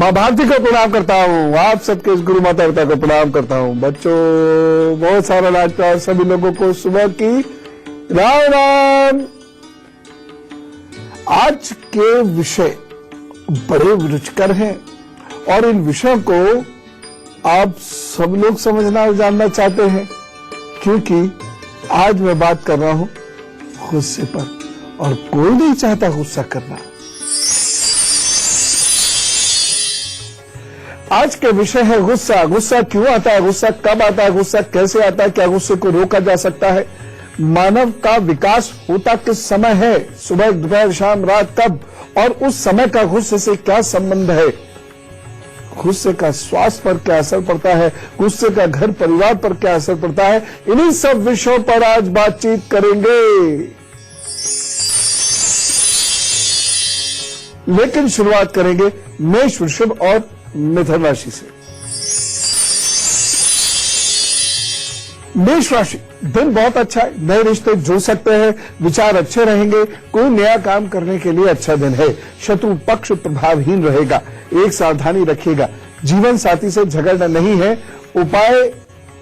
माँ भारती को प्रणाम करता हूँ, आप सबके इस गुरु माता पिता को प्रणाम करता हूँ। बच्चों बहुत सारा राज प्यार सभी लोगों को सुबह की राम राम। आज के विषय बड़े रुचिकर हैं और इन विषयों को आप सब लोग समझना और जानना चाहते हैं, क्योंकि आज मैं बात कर रहा हूं गुस्से पर, और कोई नहीं चाहता गुस्सा करना। आज के विषय है गुस्सा। गुस्सा क्यों आता है, गुस्सा कब आता है, गुस्सा कैसे आता है, क्या गुस्से को रोका जा सकता है, मानव का विकास होता किस समय है, सुबह दोपहर शाम रात कब, और उस समय का गुस्से से क्या संबंध है, गुस्से का स्वास्थ्य पर क्या असर पड़ता है, गुस्से का घर परिवार पर क्या असर पड़ता है, इन्हीं सब विषयों पर आज बातचीत करेंगे। लेकिन शुरुआत करेंगे मेष, वृषभ और मिथुन राशि से। मेष राशि, दिन बहुत अच्छा है, नए रिश्ते जुड़ सकते हैं, विचार अच्छे रहेंगे, कोई नया काम करने के लिए अच्छा दिन है, शत्रु पक्ष प्रभावहीन रहेगा, एक सावधानी रखिएगा, जीवन साथी से झगड़ना नहीं है, उपाय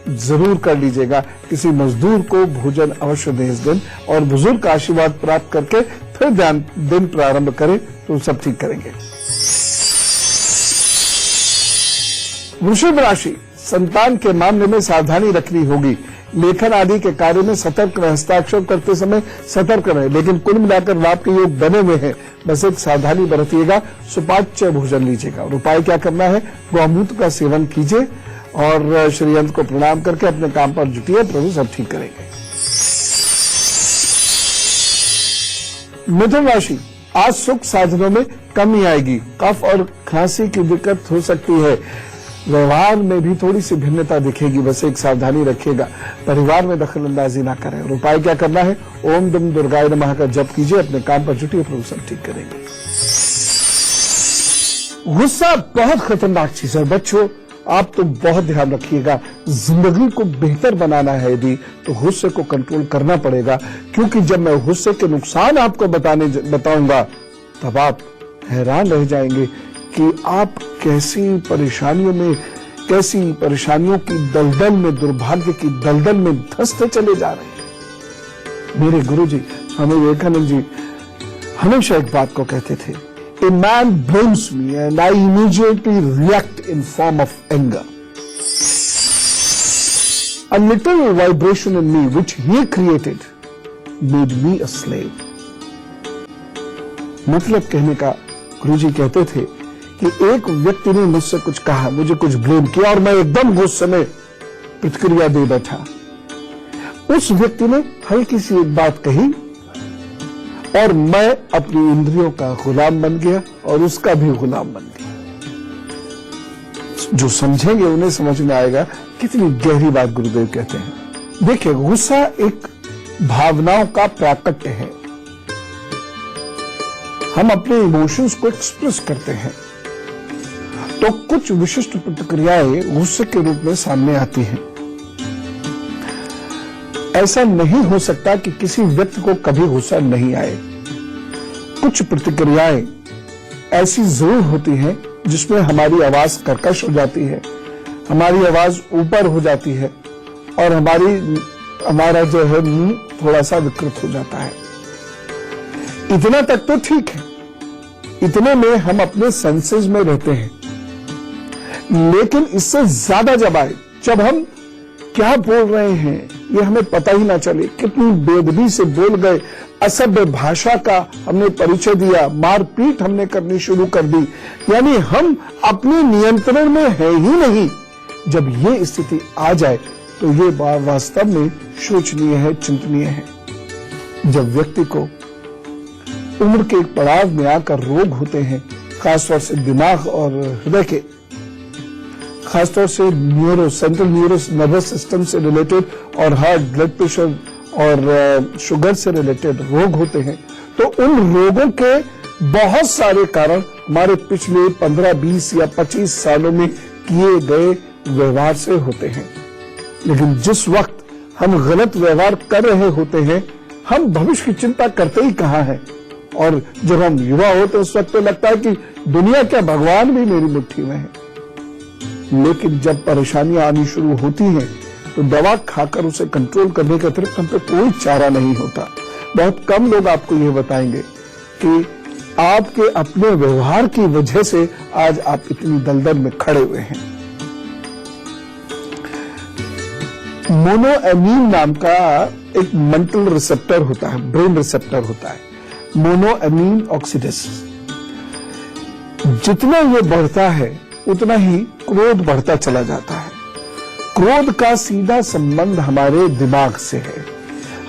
जरूर कर लीजिएगा, किसी मजदूर को भोजन अवश्य दें इस दिन, और बुजुर्ग का आशीर्वाद प्राप्त करके फिर दिन प्रारंभ करें तो सब ठीक करेंगे। वृषभ राशि, संतान के मामले में सावधानी रखनी होगी, लेखन आदि के कार्य में सतर्क रहे, हस्ताक्षर करते समय सतर्क रहे, लेकिन कुल मिलाकर लाभ के योग बने हुए हैं, बस एक सावधानी बरतिएगा, सुपाच्य भोजन लीजिएगा। और उपाय क्या करना है, गौमूत्र का सेवन कीजिए और श्रीयंत्र को प्रणाम करके अपने काम पर जुटिए, प्रभु सब ठीक करेंगे। मिथुन राशि, आज सुख साधनों में कमी आएगी, कफ और खांसी की दिक्कत हो सकती है, व्यवहार में भी थोड़ी सी भिन्नता दिखेगी, बस एक सावधानी रखिएगा, परिवार में दखल अंदाजी ना करें। और उपाय क्या करना है, ओम दम दुर्गाय नमः का जप कीजिए, अपने काम पर जुटिए, प्रभु सब ठीक करेंगे। गुस्सा बहुत खतरनाक चीज है बच्चों, आप तो बहुत ध्यान रखिएगा, जिंदगी को बेहतर बनाना है यदि तो गुस्से को कंट्रोल करना पड़ेगा, क्योंकि जब मैं गुस्से के नुकसान आपको बताऊंगा तब आप हैरान रह जाएंगे कि आप कैसी परेशानियों की दलदल में, दुर्भाग्य की दलदल में धंसते चले जा रहे हैं। मेरे गुरुजी स्वामी विवेकानंद जी हमेशा एक बात को कहते थे, A man blames me and I immediately react in form of anger. A little vibration in me which he created made me a slave. मतलब कहने का गुरुजी कहते थे कि एक व्यक्ति ने मुझसे कुछ कहा, मुझे कुछ ब्लेम किया और मैं एकदम गुस्से में प्रतिक्रिया दे बैठा। उस व्यक्ति ने हल्की सी एक बात कही और मैं अपनी इंद्रियों का गुलाम बन गया और उसका भी गुलाम बन गया। जो समझेंगे उन्हें समझ में आएगा कितनी गहरी बात गुरुदेव कहते हैं। देखिए, गुस्सा एक भावनाओं का प्राकट्य है, हम अपने इमोशंस को एक्सप्रेस करते हैं, तो कुछ विशिष्ट प्रतिक्रियाएं गुस्से के रूप में सामने आती हैं। ऐसा नहीं हो सकता कि किसी व्यक्ति को कभी गुस्सा नहीं आए। कुछ प्रतिक्रियाएं ऐसी जरूर होती हैं जिसमें हमारी आवाज कर्कश हो जाती है, हमारी आवाज ऊपर हो जाती है और हमारा जो है मुंह थोड़ा सा विकृत हो जाता है। इतना तक तो ठीक है, इतने में हम अपने सेंसेस में रहते हैं, लेकिन इससे ज्यादा जब आए, जब हम क्या बोल रहे हैं ये हमें पता ही ना चले, कितनी बेदबी से बोल गए, असभ्य भाषा का हमने परिचय दिया, मारपीट हमने करनी शुरू कर दी, यानी हम अपने नियंत्रण में है ही नहीं। जब ये स्थिति आ जाए तो ये वास्तव में शोचनीय है, चिंतनीय है। जब व्यक्ति को उम्र के एक पड़ाव में आकर रोग होते हैं, खासतौर से दिमाग और हृदय के, खासतौर से सेंट्रल नर्वस सिस्टम से रिलेटेड और हार्ट, ब्लड प्रेशर और शुगर से रिलेटेड रोग होते हैं, तो उन रोगों के बहुत सारे कारण हमारे पिछले 15, 20 या 25 सालों में किए गए व्यवहार से होते हैं। लेकिन जिस वक्त हम गलत व्यवहार कर रहे होते हैं, हम भविष्य की चिंता करते ही कहां हैं, और जब हम युवा होते उस वक्त तो लगता है कि दुनिया क्या, भगवान भी मेरी मुट्ठी में है। लेकिन जब परेशानियां आनी शुरू होती हैं तो दवा खाकर उसे कंट्रोल करने के अतिरिक्त हम पे कोई चारा नहीं होता। बहुत कम लोग आपको ये बताएंगे कि आपके अपने व्यवहार की वजह से आज आप इतनी दलदल में खड़े हुए हैं। मोनोएमीन नाम का एक मेंटल रिसेप्टर होता है, ब्रेन रिसेप्टर होता है, मोनोएमीन ऑक्सीडेस। जितना ये बढ़ता है उतना ही क्रोध बढ़ता चला जाता है। क्रोध का सीधा संबंध हमारे दिमाग से है,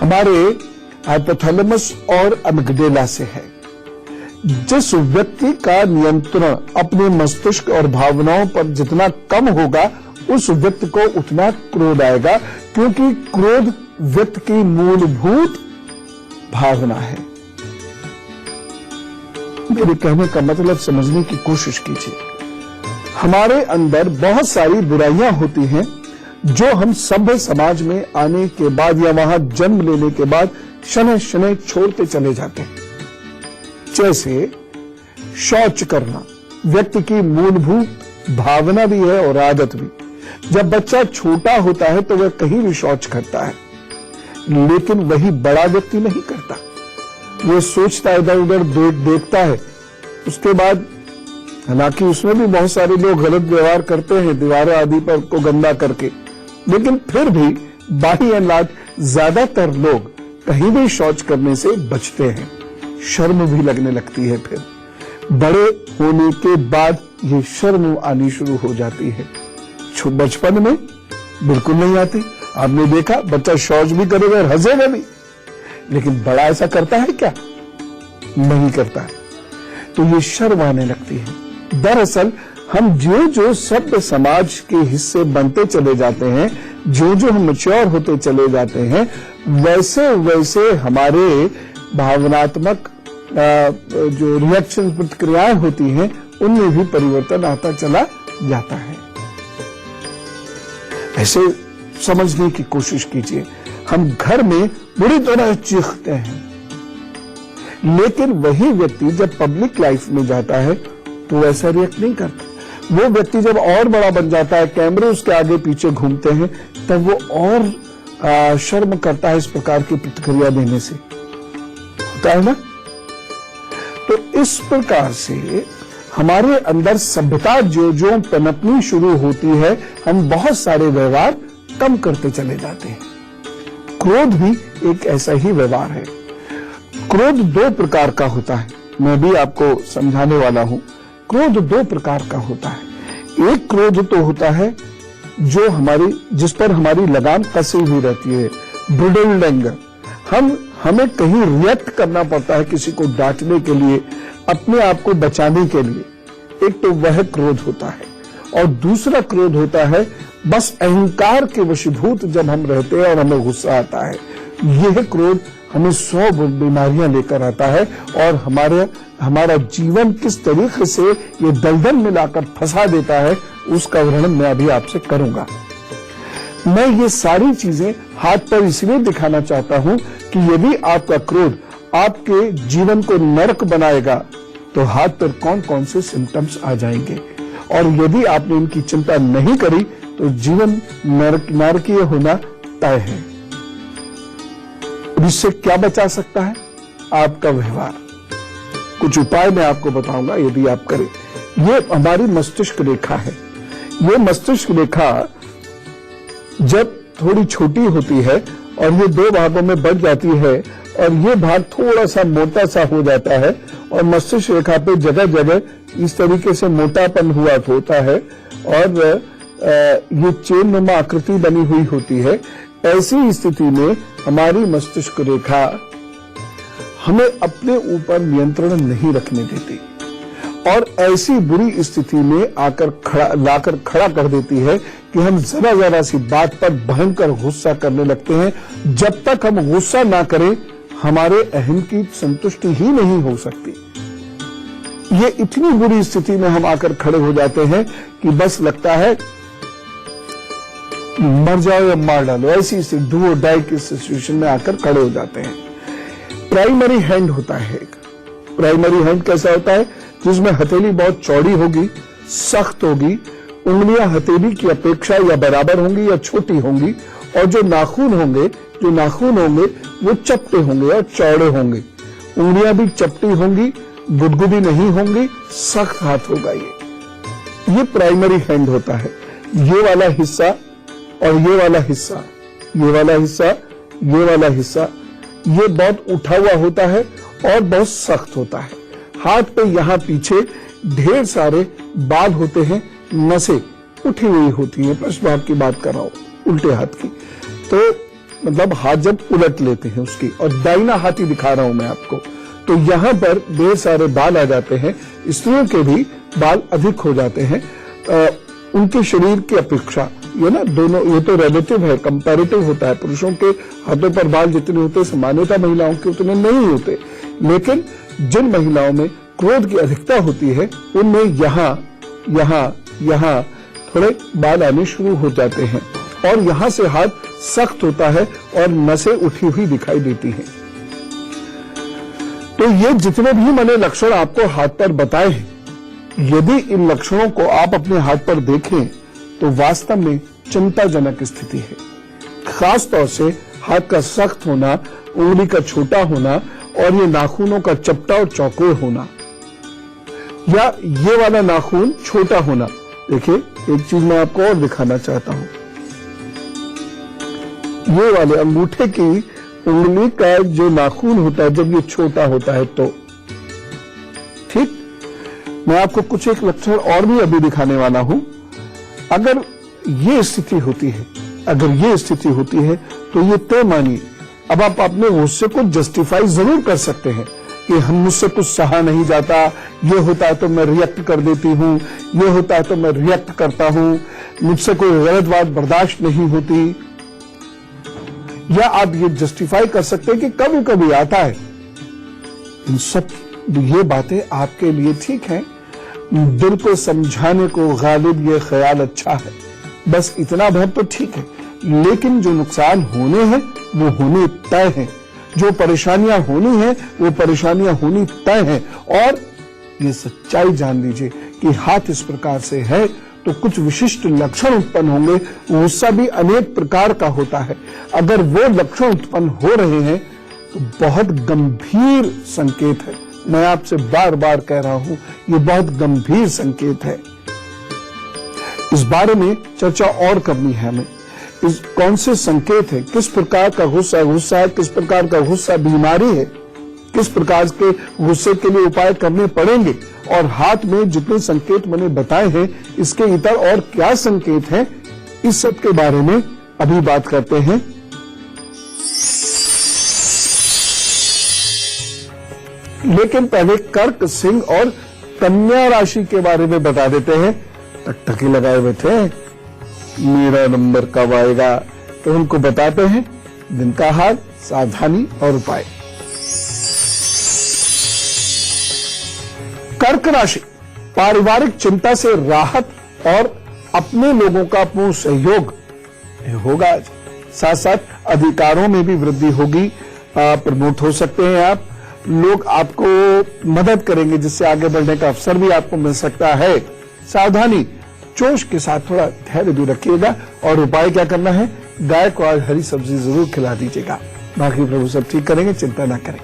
हमारे हाइपोथैलेमस और अमिगडाला से है। जिस व्यक्ति का नियंत्रण अपने मस्तिष्क और भावनाओं पर जितना कम होगा उस व्यक्ति को उतना क्रोध आएगा, क्योंकि क्रोध व्यक्ति की मूलभूत भावना है। मेरे कहने का मतलब समझने की कोशिश कीजिए। हमारे अंदर बहुत सारी बुराइयां होती हैं जो हम सभ्य समाज में आने के बाद या वहां जन्म लेने के बाद शनै शनै छोड़ते चले जाते हैं। जैसे शौच करना व्यक्ति की मूलभूत भावना भी है और आदत भी। जब बच्चा छोटा होता है तो वह कहीं भी शौच करता है, लेकिन वही बड़ा व्यक्ति नहीं करता। वो सोचता इधर उधर देखता है, उसके बाद हालांकि उसमें भी बहुत सारे लोग गलत व्यवहार करते हैं दीवारों आदि पर को गंदा करके, लेकिन फिर भी बाई एंड लार्ज ज्यादातर लोग कहीं भी शौच करने से बचते हैं। शर्म भी लगने लगती है, फिर बड़े होने के बाद ये शर्म आनी शुरू हो जाती है। बचपन में बिल्कुल नहीं आती। आपने देखा बच्चा शौच भी करेगा और हंसेगा भी, लेकिन बड़ा ऐसा करता है क्या? नहीं करता। तो ये शर्म आने लगती है। दरअसल हम जो सभ्य समाज के हिस्से बनते चले जाते हैं, जो हम मैच्योर होते चले जाते हैं, वैसे वैसे हमारे भावनात्मक जो रिएक्शन प्रतिक्रियाएं होती हैं उनमें भी परिवर्तन आता चला जाता है। ऐसे समझने की कोशिश कीजिए। हम घर में बुरी तरह चीखते हैं, लेकिन वही व्यक्ति जब पब्लिक लाइफ में जाता है तो ऐसा रिएक्ट नहीं करता। वो व्यक्ति जब और बड़ा बन जाता है, कैमरे उसके आगे पीछे घूमते हैं, तब वो और शर्म करता है इस प्रकार की प्रतिक्रिया देने से। होता है ना? तो इस प्रकार से हमारे अंदर सभ्यता जो पनपनी शुरू होती है, हम बहुत सारे व्यवहार कम करते चले जाते हैं। क्रोध भी एक ऐसा ही व्यवहार है। क्रोध दो प्रकार का होता है, मैं भी आपको समझाने वाला हूं। क्रोध दो प्रकार का होता है। एक क्रोध तो होता है जो जिस पर हमारी लगाम कसी हुई रहती है, ब्रिडल्ड एंगर। हमें कहीं रिएक्ट करना पड़ता है किसी को डांटने के लिए, अपने आप को बचाने के लिए। एक तो वह क्रोध होता है, और दूसरा क्रोध होता है बस अहंकार के वशीभूत जब हम रहते हैं और हमें गुस्सा आता है। यह क्रोध हमें 100 बीमारियां लेकर आता है, और हमारा जीवन किस तरीके से ये दलदल में लाकर फंसा देता है उसका वर्णन मैं अभी आपसे करूंगा। मैं ये सारी चीजें हाथ पर इसलिए दिखाना चाहता हूं कि यदि आपका क्रोध आपके जीवन को नरक बनाएगा तो हाथ पर कौन कौन से सिम्टम्स आ जाएंगे, और यदि आपने इनकी चिंता नहीं करी तो जीवन नरकीय होना तय है। इससे क्या बचा सकता है? आपका व्यवहार। कुछ उपाय मैं आपको बताऊंगा यदि आप करें। ये हमारी मस्तिष्क रेखा है। ये मस्तिष्क रेखा जब थोड़ी छोटी होती है और ये 2 भागों में बढ़ जाती है, और ये भाग थोड़ा सा मोटा सा हो जाता है, और मस्तिष्क रेखा पे जगह जगह इस तरीके से मोटापन हुआ होता है, और ये चेन नुमा आकृति बनी हुई होती है। ऐसी स्थिति में हमारी मस्तिष्क रेखा हमें अपने ऊपर नियंत्रण नहीं रखने देती, और ऐसी बुरी स्थिति में लाकर खड़ा कर देती है कि हम जरा सी बात पर भयंकर गुस्सा करने लगते हैं। जब तक हम गुस्सा ना करें हमारे अहम की संतुष्टि ही नहीं हो सकती। ये इतनी बुरी स्थिति में हम आकर खड़े हो जाते हैं कि बस लगता है मर जाओ या मार डालो, ऐसी स्थिति डू और डाई की सिचुएशन में आकर खड़े हो जाते हैं। प्राइमरी हैंड होता है एक, प्राइमरी हैंड कैसा होता है? जिसमें हथेली बहुत चौड़ी होगी, सख्त होगी, उंगलियां हथेली की अपेक्षा या बराबर होंगी या छोटी होंगी, और जो नाखून होंगे वो चपटे होंगे और चौड़े होंगे। उंगलियां भी चपटी होंगी, गुदगुदी नहीं होंगी, सख्त हाथ होगा। ये प्राइमरी हैंड होता है। ये वाला हिस्सा और ये वाला हिस्सा, ये वाला हिस्सा, ये वाला हिस्सा, ये बहुत उठा हुआ होता है और बहुत सख्त होता है। हाथ पे यहाँ पीछे ढेर सारे बाल होते हैं, नसें उठी हुई होती हैं। पश्चिम की बात कर रहा हूं, उल्टे हाथ की। तो मतलब हाथ जब उलट लेते हैं उसकी, और दाहिना हाथ ही दिखा रहा हूं मैं आपको, तो यहां पर ढेर सारे बाल आ जाते हैं। स्त्रियों के भी बाल अधिक हो जाते हैं उनके शरीर की अपेक्षा। ये ना दोनों, ये तो रिलेटिव है, कंपैरेटिव होता है। पुरुषों के हाथों पर बाल जितने होते सामान्यतः महिलाओं के उतने नहीं होते, लेकिन जिन महिलाओं में क्रोध की अधिकता होती है उनमें यहाँ थोड़े बाल आने शुरू हो जाते हैं, और यहां से हाथ सख्त होता है और नसें उठी हुई दिखाई देती हैं। तो ये जितने भी मैंने लक्षण आपको हाथ पर बताए हैं, यदि इन लक्षणों को आप अपने हाथ पर देखें तो वास्तव में चिंताजनक स्थिति है। खास तौर से हाथ का सख्त होना, उंगली का छोटा होना, और ये नाखूनों का चपटा और चौकोर होना, या ये वाला नाखून छोटा होना। देखिए, एक चीज मैं आपको और दिखाना चाहता हूं। ये वाले अंगूठे की उंगली का जो नाखून होता है जब ये छोटा होता है तो ठीक। मैं आपको कुछ एक लक्षण और भी अभी दिखाने वाला हूं। अगर ये स्थिति होती है, तो ये तय मानिए। अब आप अपने गुस्से को जस्टिफाई जरूर कर सकते हैं कि हम मुझसे कुछ सहा नहीं जाता, ये होता है तो मैं रिएक्ट कर देती हूँ, ये होता है तो मैं रिएक्ट करता हूँ, मुझसे कोई गलत बात बर्दाश्त नहीं होती। या आप ये जस्टिफाई कर सकते हैं कि कभी कभी आता है। इन सब ये बातें आपके लिए ठीक हैं। दिल को समझाने को गालिब ये ख्याल अच्छा है, बस इतना भर तो ठीक है। लेकिन जो नुकसान होने हैं वो होने तय हैं, जो परेशानियां होनी है वो परेशानियां होनी तय हैं। और ये सच्चाई जान लीजिए कि हाथ इस प्रकार से है तो कुछ विशिष्ट लक्षण उत्पन्न होंगे। गुस्सा भी अनेक प्रकार का होता है। अगर वो लक्षण उत्पन्न हो रहे हैं तो बहुत गंभीर संकेत है। मैं आपसे बार बार कह रहा हूं, ये बहुत गंभीर संकेत है। इस बारे में चर्चा और करनी है हमें। इस कौन से संकेत है, किस प्रकार का गुस्सा है, किस प्रकार का गुस्सा बीमारी है, किस प्रकार के गुस्से के लिए उपाय करने पड़ेंगे, और हाथ में जितने संकेत मैंने बताए हैं इसके इतर और क्या संकेत हैं, इस सब के बारे में अभी बात करते हैं। लेकिन पहले कर्क, सिंह और कन्या राशि के बारे में बता देते हैं। टकटकी लगाए हुए थे, मेरा नंबर कब आएगा, तो उनको बताते हैं दिन का हाल, सावधानी और उपाय। कर्क राशि, पारिवारिक चिंता से राहत और अपने लोगों का पूर्ण सहयोग होगा आज। साथ साथ अधिकारों में भी वृद्धि होगी, प्रमोट हो सकते हैं आप, लोग आपको मदद करेंगे जिससे आगे बढ़ने का अवसर भी आपको मिल सकता है। सावधानी, जोश के साथ थोड़ा धैर्य भी रखिएगा। और उपाय क्या करना है, गाय को आज हरी सब्जी जरूर खिला दीजिएगा। बाकी प्रभु सब ठीक करेंगे, चिंता ना करें।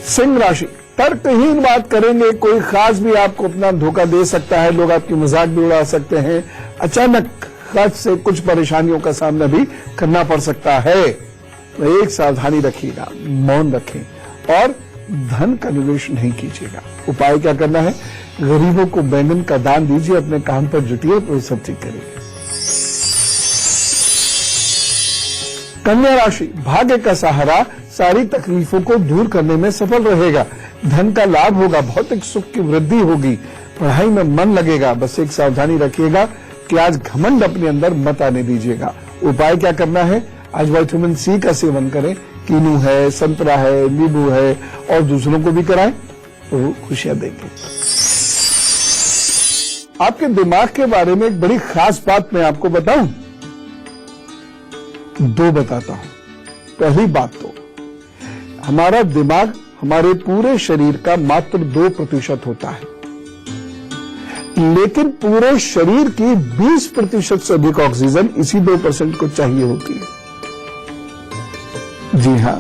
सिंह राशि, तर्कहीन बात करेंगे, कोई खास भी आपको अपना धोखा दे सकता है, लोग आपकी मजाक भी उड़ा सकते हैं, अचानक खर्च से कुछ परेशानियों का सामना भी करना पड़ सकता है। तो एक सावधानी रखिएगा, मौन रखें और धन का निवेश नहीं कीजिएगा। उपाय क्या करना है, गरीबों को बैंगन का दान दीजिए, अपने काम पर जुटिए, तो सब ठीक करेंगे। कन्या राशि, भाग्य का सहारा सारी तकलीफों को दूर करने में सफल रहेगा। धन का लाभ होगा, भौतिक सुख की वृद्धि होगी, पढ़ाई में मन लगेगा। बस एक सावधानी रखिएगा कि आज घमंड अपने अंदर मत आने दीजिएगा। उपाय क्या करना है, आज विटामिन सी का सेवन करें, कीनू है, संतरा है, नींबू है, और दूसरों को भी कराएं तो खुशियां देंगे। आपके दिमाग के बारे में एक बड़ी खास बात मैं आपको बताऊं, दो बताता हूं। पहली बात तो हमारा दिमाग हमारे पूरे शरीर का मात्र 2% होता है, लेकिन पूरे शरीर की 20% से अधिक ऑक्सीजन इसी 2% को चाहिए होती है। जी हां,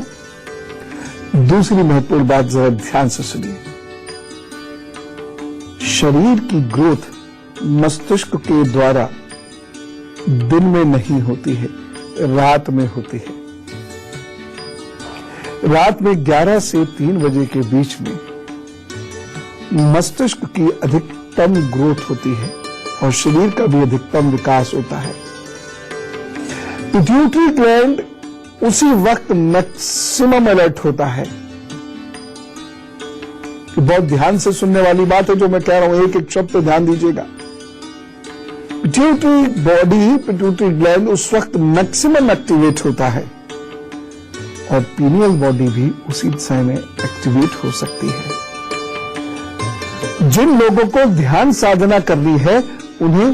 दूसरी महत्वपूर्ण बात जरा ध्यान से सुनिए। शरीर की ग्रोथ मस्तिष्क के द्वारा दिन में नहीं होती है, रात में होती है। रात में 11 से 3 बजे के बीच में मस्तिष्क की अधिकतम ग्रोथ होती है और शरीर का भी अधिकतम विकास होता है। पिट्यूटरी ग्लैंड उसी वक्त मैक्सिमम अलर्ट होता है। बहुत ध्यान से सुनने वाली बात है जो मैं कह रहा हूं, एक एक शब्द पे ध्यान दीजिएगा। पिट्यूटरी बॉडी, पिट्यूटरी ग्लैंड उस वक्त मैक्सिमम एक्टिवेट होता है और पीनियल बॉडी भी उसी समय में एक्टिवेट हो सकती है। जिन लोगों को ध्यान साधना करनी है उन्हें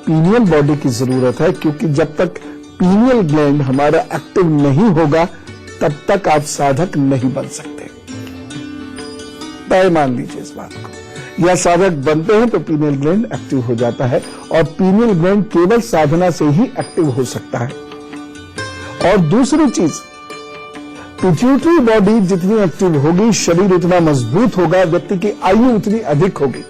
पीनियल बॉडी की जरूरत है, क्योंकि जब तक पीनियल ग्लैंड हमारा एक्टिव नहीं होगा तब तक आप साधक नहीं बन सकते। तय मान लीजिए इस बात को। या साधक बनते हैं तो पीनियल ग्लैंड एक्टिव हो जाता है और पीनियल ग्लैंड केवल साधना से ही एक्टिव हो सकता है। और दूसरी चीज, पिट्यूटरी बॉडी जितनी एक्टिव होगी शरीर उतना मजबूत होगा, व्यक्ति की आयु उतनी अधिक होगी।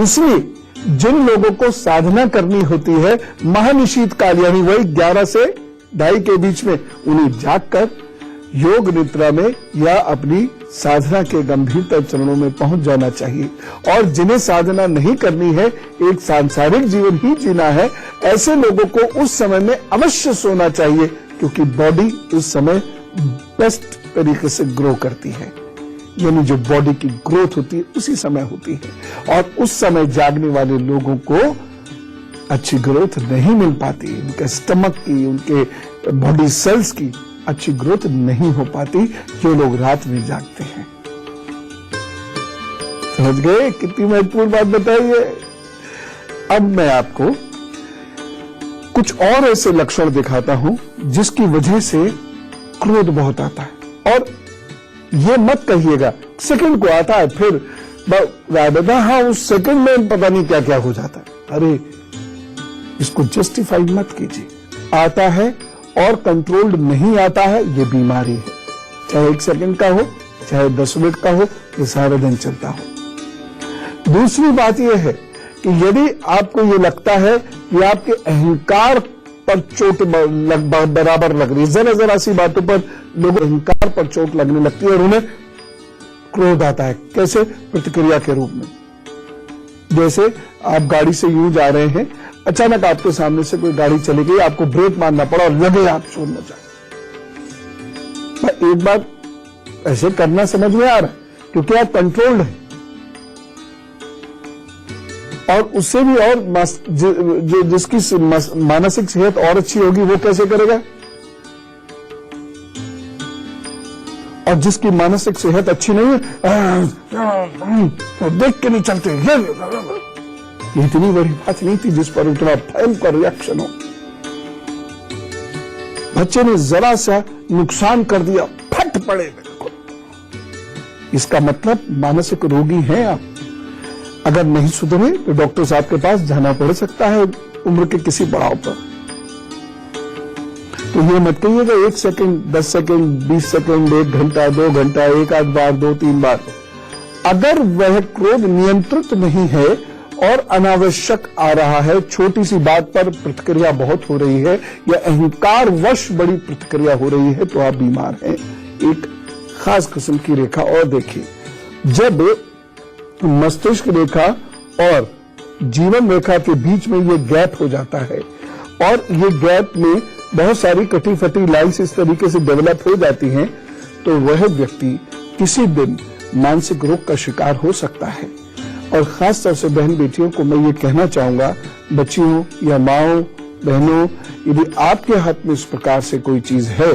इसलिए जिन लोगों को साधना करनी होती है महानिशीत काल यानी वही 11 से 2:30 के बीच में, उन्हें जागकर योग निद्रा में या अपनी साधना के गंभीरतर चरणों में पहुंच जाना चाहिए। और जिन्हें साधना नहीं करनी है, एक सांसारिक जीवन ही जीना है, ऐसे लोगों को उस समय में अवश्य सोना चाहिए, क्योंकि बॉडी उस समय बेस्ट तरीके से ग्रो करती है। यानी जो बॉडी की ग्रोथ होती है उसी समय होती है और उस समय जागने वाले लोगों को अच्छी ग्रोथ नहीं मिल पाती। उनके स्टमक की, उनके बॉडी सेल्स की अच्छी ग्रोथ नहीं हो पाती जो लोग रात में जागते हैं। समझ गए कितनी महत्वपूर्ण बात बताइए। अब मैं आपको कुछ और ऐसे लक्षण दिखाता हूं जिसकी वजह से क्रोध बहुत आता है। और ये मत कहिएगा सेकंड को आता है, फिर हाँ उस सेकंड में पता नहीं क्या क्या हो जाता है। अरे इसको जस्टिफाई मत कीजिए। आता है और कंट्रोल्ड नहीं आता है, ये बीमारी है। चाहे 1 सेकंड का हो, चाहे 10 मिनट का हो, ये सारा दिन चलता हो। दूसरी बात यह है कि यदि आपको ये लगता है कि आपके अहंकार पर चोट बराबर लग रही है, जरा सी बातों पर लोगों अहंकार पर चोट लगने लगती है और उन्हें क्रोध आता है। कैसे? प्रतिक्रिया के रूप में। जैसे आप गाड़ी से यूं जा रहे हैं, अचानक आपके सामने से कोई गाड़ी चली गई, आपको ब्रेक मारना पड़ा और लगे आप शोर मचा। एक बार ऐसे करना समझ में आ रहा है क्योंकि आप कंट्रोल्ड हैं। और उससे भी और जिसकी मानसिक सेहत और अच्छी होगी वो कैसे करेगा? और जिसकी मानसिक सेहत अच्छी नहीं है, देख के नहीं चलते। ये इतनी बड़ी बात नहीं थी जिस पर इतना भयंकर रिएक्शन हो। बच्चे ने जरा सा नुकसान कर दिया, फट पड़े बिल्कुल। इसका मतलब मानसिक रोगी हैं आप। अगर नहीं सुधरे तो डॉक्टर साहब के पास जाना पड़ सकता है उम्र के किसी पड़ाव पर। तो ये मत कहिएगा 1 सेकंड, 10 सेकंड, 20 सेकंड, 1 घंटा, 2 घंटा, 1 आध बार, 2-3 बार। अगर वह क्रोध नियंत्रित नहीं है और अनावश्यक आ रहा है, छोटी सी बात पर प्रतिक्रिया बहुत हो रही है या अहंकार वश बड़ी प्रतिक्रिया हो रही है, तो आप बीमार हैं। एक खास किस्म की रेखा और देखिए, जब मस्तिष्क रेखा और जीवन रेखा के बीच में ये गैप हो जाता है और ये गैप में बहुत सारी कटी फटी लाइन्स इस तरीके से डेवलप हो जाती हैं, तो वह व्यक्ति किसी दिन मानसिक रोग का शिकार हो सकता है। और खास तौर से बहन बेटियों को मैं ये कहना चाहूंगा, बच्चियों या माओ बहनों, यदि आपके हाथ में इस प्रकार से कोई चीज है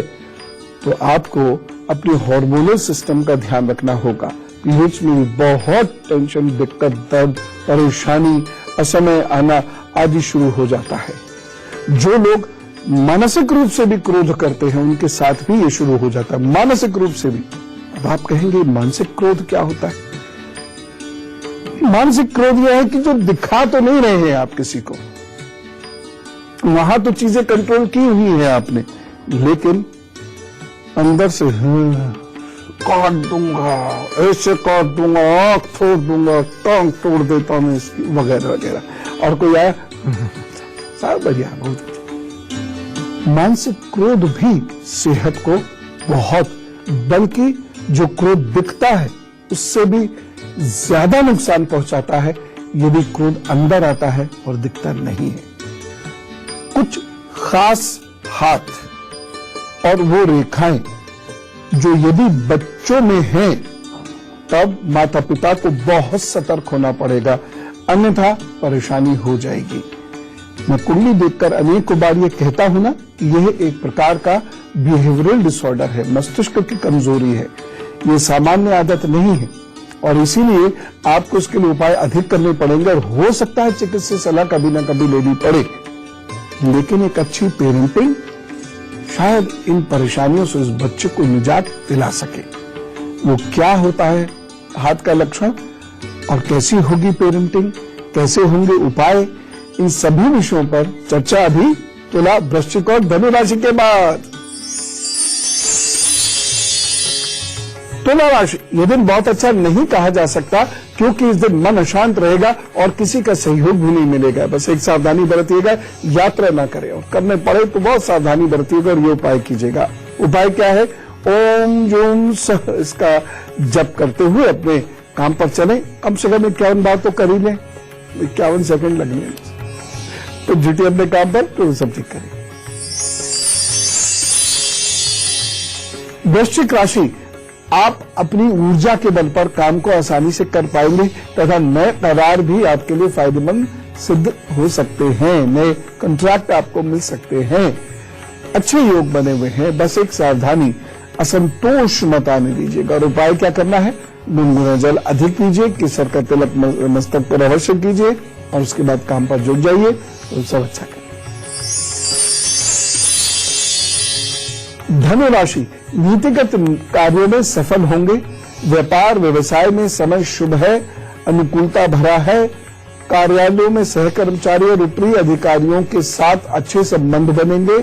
तो आपको अपने हार्मोनल सिस्टम का ध्यान रखना होगा। पीरियड्स में भी बहुत टेंशन, दिक्कत, दर्द, परेशानी, असमय आना आदि शुरू हो जाता है। जो लोग मानसिक रूप से भी क्रोध करते हैं उनके साथ भी ये शुरू हो जाता है, मानसिक रूप से भी। अब आप कहेंगे मानसिक क्रोध क्या होता है? मानसिक क्रोध यह है कि जो दिखा तो नहीं रहे हैं आप किसी को, वहां तो चीजें कंट्रोल की हुई है आपने, लेकिन अंदर से काट दूंगा, ऐसे काट दूंगा, आंख तोड़ दूंगा, टांग तोड़ देता हूं इसकी, वगैरह वगैरह। और कोई आया सब बढ़िया, बहुत अच्छा। मानसिक क्रोध भी सेहत को बहुत, बल्कि जो क्रोध दिखता है उससे भी ज्यादा नुकसान पहुंचाता है यदि क्रोध अंदर आता है और दिखता नहीं है। कुछ खास हाथ और वो रेखाएं जो यदि बच्चों में हैं, तब माता पिता को बहुत सतर्क होना पड़ेगा, अन्यथा परेशानी हो जाएगी। मैं कुंडली देखकर अनेक बार ये कहता हूं ना कि यह एक प्रकार का बिहेवियरल डिसऑर्डर है, मस्तिष्क की कमजोरी है, ये सामान्य आदत नहीं है, और इसीलिए आपको इसके लिए उपाय अधिक करने पड़ेंगे, और हो सकता है चिकित्सीय सलाह कभी ना कभी लेनी पड़े। लेकिन एक अच्छी पेरेंटिंग शायद इन परेशानियों से उस बच्चे को निजात दिला सके। वो क्या होता है हाथ का लक्षण, और कैसी होगी पेरेंटिंग, कैसे होंगे उपाय, इन सभी विषयों पर चर्चा अभी तुला, वृश्चिक और धनु राशि के बाद। तुला राशि, यह दिन बहुत अच्छा नहीं कहा जा सकता, क्योंकि इस दिन मन अशांत रहेगा और किसी का सहयोग भी नहीं मिलेगा। बस एक सावधानी बरतिएगा, यात्रा ना करें, और करने पड़े तो बहुत सावधानी बरतिएगा और ये उपाय कीजिएगा। उपाय क्या है? ओम जूम सह, इसका जप करते हुए अपने काम पर चले। कम से कम 51 बार तो कर ही लें, 51 सेकंड लगेंगे तो जुटिए अपने काम पर, तो सब ठीक करें। वृश्चिक राशि, आप अपनी ऊर्जा के बल पर काम को आसानी से कर पाएंगे तथा नए करार भी आपके लिए फायदेमंद सिद्ध हो सकते हैं, नए कॉन्ट्रैक्ट आपको मिल सकते हैं, अच्छे योग बने हुए हैं। बस एक सावधानी, असंतोष मत आने दीजिएगा। और उपाय क्या करना है? गुनगुना जल अधिक पीजिए, केसर का तिलक मस्तक पर अवश्य कीजिए, और उसके बाद काम पर जुट जाइए, तो सब अच्छा करें। धनु राशि, नीतिगत कार्यों में सफल होंगे, व्यापार व्यवसाय में समय शुभ है, अनुकूलता भरा है, कार्यालयों में सहकर्मचारियों और ऊपरी अधिकारियों के साथ अच्छे संबंध बनेंगे।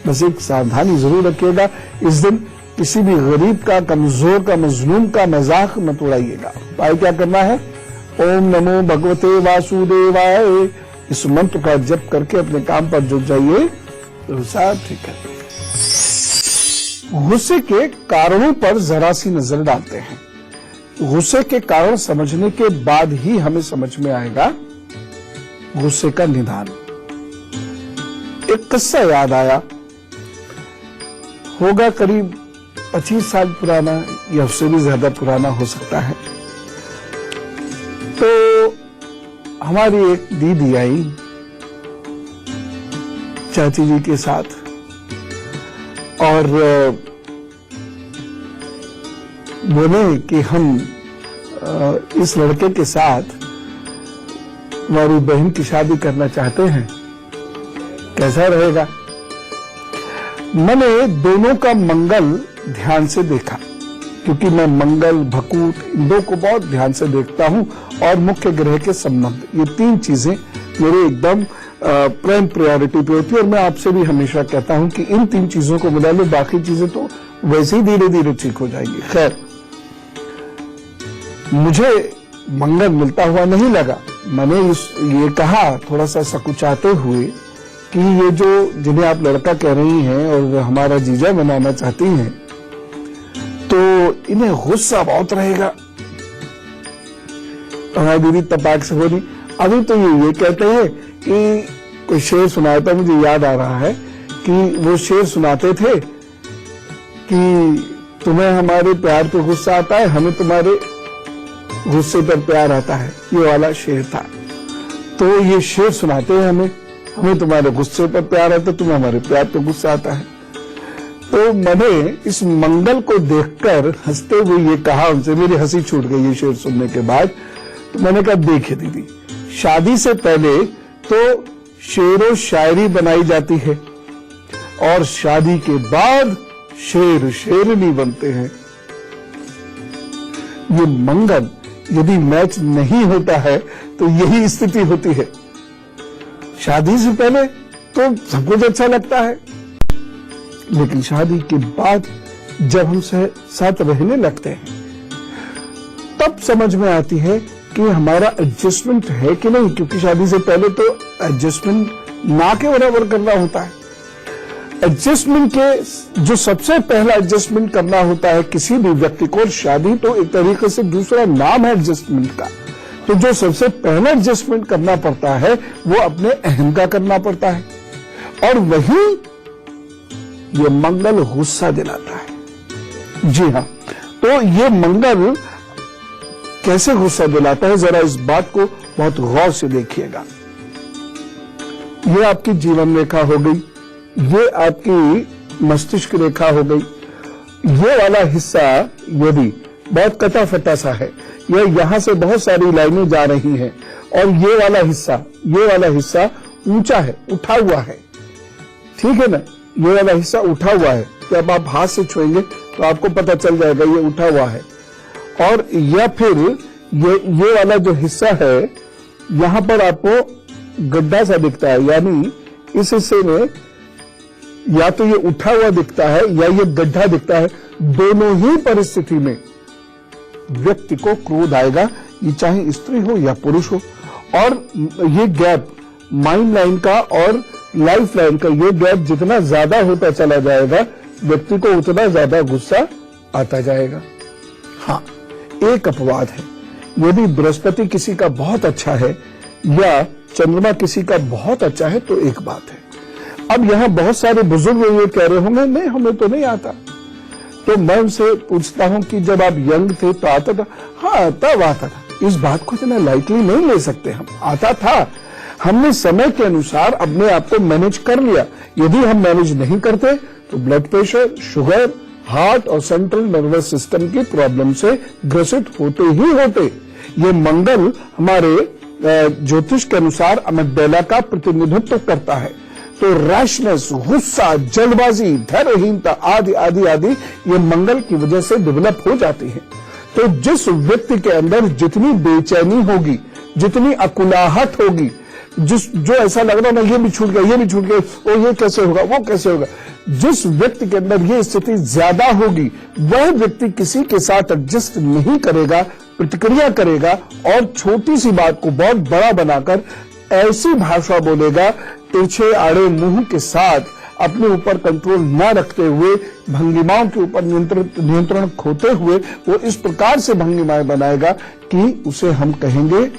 बस एक सावधानी जरूर रखिएगा, इस दिन किसी भी गरीब का, कमजोर का, मजलूम का मजाक मत उड़ाइएगा। उपाय क्या करना है? ओम नमो भगवते वासुदेवाय, इस मंत्र का जप करके अपने काम पर जुट जाइए, तो सब ठीक है। गुस्से के कारणों पर जरा सी नजर डालते हैं। गुस्से के कारण समझने के बाद ही हमें समझ में आएगा गुस्से का निदान। एक किस्सा याद आया, होगा करीब 25 साल पुराना या उससे भी ज्यादा पुराना हो सकता है। तो हमारी एक दीदी आई चाची जी के साथ, और बोले कि हम इस लड़के के साथ हमारी बहन की शादी करना चाहते हैं, कैसा रहेगा? मैंने दोनों का मंगल ध्यान से देखा, क्योंकि मैं मंगल, भकूत इन दो को बहुत ध्यान से देखता हूं, और मुख्य ग्रह के संबंध, ये तीन चीजें मेरे एकदम प्राइम प्रायोरिटी पे होती है। और मैं आपसे भी हमेशा कहता हूं कि इन तीन चीजों को मिला लो, बाकी चीजें तो वैसे ही धीरे धीरे ठीक हो जाएंगी। खैर, मुझे मंगल मिलता हुआ नहीं लगा। मैंने ये कहा थोड़ा सा सकुचाते हुए कि ये जो जिन्हें आप लड़का कह रही हैं और हमारा जीजा बनाना चाहती हैं, तो इन्हें गुस्सा बहुत रहेगा। हमारी दीदी तपाक से बोली, अभी तो ये कहते हैं कि कोई शेर सुनाया था, मुझे याद आ रहा है कि वो शेर सुनाते थे कि तुम्हें हमारे प्यार पे गुस्सा आता है, हमें तुम्हारे गुस्से पर प्यार आता है, ये वाला शेर था। तो ये शेर सुनाते हैं हमें तुम्हारे गुस्से पर प्यार आता है, तुम्हें हमारे प्यार पे गुस्सा आता है। तो मैंने इस मंगल को देखकर हंसते हुए ये कहा उनसे, मेरी हंसी छूट गई ये शेर सुनने के बाद। तो मैंने कहा, देखिए दीदी, शादी से पहले तो शेर और शायरी बनाई जाती है, और शादी के बाद शेर शेरनी बनते हैं। ये मंगल यदि मैच नहीं होता है तो यही स्थिति होती है। शादी से पहले तो सब कुछ अच्छा लगता है, लेकिन शादी के बाद जब हम साथ रहने लगते हैं तब समझ में आती है कि हमारा एडजस्टमेंट है कि नहीं, क्योंकि शादी से पहले तो एडजस्टमेंट ना के बराबर करना होता है। एडजस्टमेंट के जो सबसे पहला एडजस्टमेंट करना होता है किसी भी व्यक्ति को, शादी तो एक तरीके से दूसरा नाम है एडजस्टमेंट का, तो जो सबसे पहला एडजस्टमेंट करना पड़ता है वो अपने अहम का करना पड़ता है, और वही ये मंगल गुस्सा दिलाता है। जी हाँ, तो ये मंगल कैसे गुस्सा दिलाता है, जरा इस बात को बहुत गौर से देखिएगा। ये आपकी जीवन रेखा हो गई, ये आपकी मस्तिष्क रेखा हो गई। ये वाला हिस्सा यदि बहुत कटा फटा सा है, यहां से बहुत सारी लाइनें जा रही हैं, और ये वाला हिस्सा ऊंचा है, उठा हुआ है, ठीक है ना, ये वाला हिस्सा उठा हुआ है। जब आप हाथ से छुएंगे तो आपको पता चल जाएगा ये उठा हुआ है। और या फिर ये वाला जो हिस्सा है, यहां पर आपको गड्ढा सा दिखता है, यानी इस हिस्से में या तो ये उठा हुआ दिखता है या ये गड्ढा दिखता है। दोनों ही परिस्थिति में व्यक्ति को क्रोध आएगा, ये चाहे स्त्री हो या पुरुष हो। और ये गैप माइंड लाइन का और लाइफ लाइन का, ये गैप जितना ज्यादा होता चला जाएगा, व्यक्ति को उतना ज्यादा गुस्सा आता जाएगा। हाँ, एक अपवाद है, यदि बृहस्पति किसी का बहुत अच्छा है या चंद्रमा किसी का बहुत अच्छा है तो एक बात है। अब यहाँ बहुत सारे बुजुर्ग ये कह रहे होंगे नहीं हमें तो नहीं आता, तो मैं उनसे पूछता हूं कि जब आप यंग थे तो आता था? हाँ, तब आता था। इस बात को इतना लाइटली नहीं ले सकते हम, आता था। हमने समय के अनुसार अपने आप को मैनेज कर लिया। यदि हम मैनेज नहीं करते तो ब्लड प्रेशर, शुगर, हार्ट और सेंट्रल नर्वस सिस्टम की प्रॉब्लम से ग्रसित होते ही होते। ये मंगल हमारे ज्योतिष के अनुसार अमिगडाला का प्रतिनिधित्व करता है। तो रैशनेस, गुस्सा, जल्दबाजी, धैर्यहीनता आदि आदि आदि ये मंगल की वजह से डेवलप हो जाती है। तो जिस व्यक्ति के अंदर जितनी बेचैनी होगी, जितनी अकुलाहट होगी, जो ऐसा लग रहा है ना ये भी छूट गया, ये भी छूट गया, ओ ये कैसे होगा, वो कैसे होगा, जिस व्यक्ति के अंदर ये स्थिति ज्यादा होगी वह व्यक्ति किसी के साथ एडजस्ट नहीं करेगा, प्रतिक्रिया करेगा और छोटी सी बात को बहुत बड़ा बनाकर ऐसी भाषा बोलेगा, तिरछे आड़े मुंह के साथ, अपने ऊपर कंट्रोल न रखते हुए, भंगिमाओं के ऊपर नियंत्रण खोते हुए वो इस प्रकार से भंगिमाएं बनाएगा कि उसे हम कहेंगे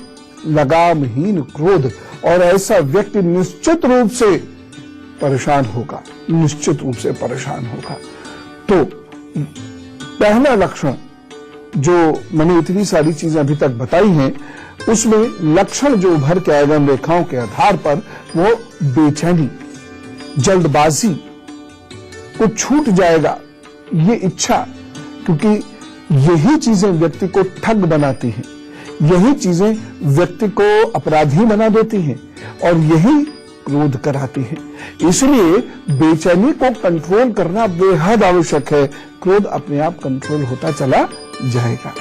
लगामहीन क्रोध। और ऐसा व्यक्ति निश्चित रूप से परेशान होगा, निश्चित रूप से परेशान होगा। तो पहला लक्षण जो मैंने इतनी सारी चीजें अभी तक बताई हैं, उसमें लक्षण जो उभर के आएगा रेखाओं के आधार पर, वो बेचैनी, जल्दबाजी, कुछ छूट जाएगा, ये इच्छा, क्योंकि यही चीजें व्यक्ति को ठग बनाती हैं, यही चीजें व्यक्ति को अपराधी बना देती हैं और यही क्रोध कराती है। इसलिए बेचैनी को कंट्रोल करना बेहद आवश्यक है। क्रोध अपने आप कंट्रोल होता चला जाएगा।